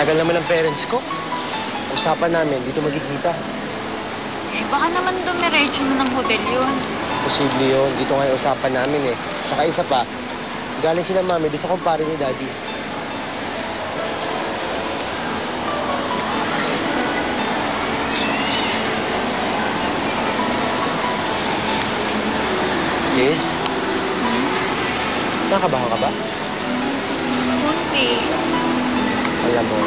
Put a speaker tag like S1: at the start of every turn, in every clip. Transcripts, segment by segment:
S1: Tagal naman ng parents ko. Usapan namin, dito magkikita.
S2: Eh, baka naman dumiretso mo ng hotel yun.
S1: Posible yun. Dito nga yung usapan namin eh. Tsaka isa pa, galing sila mami doon sa kumpare ni daddy. Liz? Nakabahan ka ba?
S2: Kunti.
S1: Alam mo,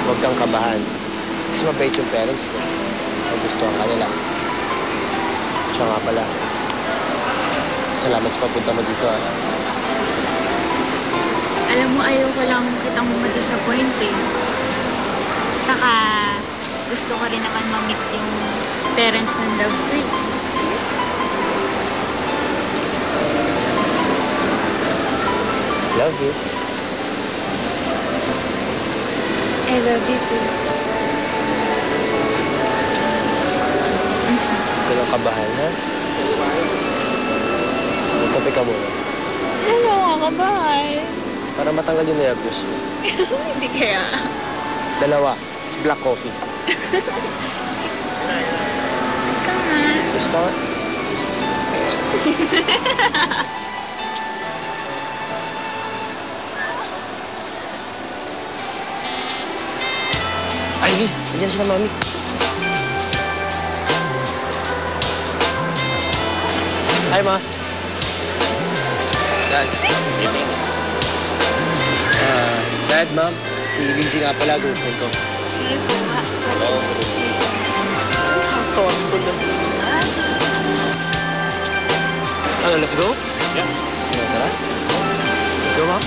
S1: huwag kang kabahan. Kasi mabait yung parents ko. Nagustuhan ka nila. Siya nga pala. Salamat sa papunta mo dito, ah.
S2: Alam mo, ayoko lang kitang ma-disappoint eh. Saka, gusto ko rin naman ma-meet yung parents ng love ko eh.
S1: Love you.
S2: I love you too.
S1: Huwag ka lang kabahan, ha? Magkape ka muna.
S2: Ano ka ba?
S1: Para matanggal yung nervous mo.
S2: Hindi kaya.
S1: Dalawa. It's black coffee.
S2: Ika nga.
S1: Gusto ka? Ay, Liz. Nandiyan sila, mami. Hi, ma. Dad. Dad, ma'am. Si Lizzie nga pala, girlfriend ko.
S2: Sige po nga.
S1: Hello. Tonto na. Ano, let's go?
S3: Yeah.
S1: Ano, tara? Let's go, ma'am.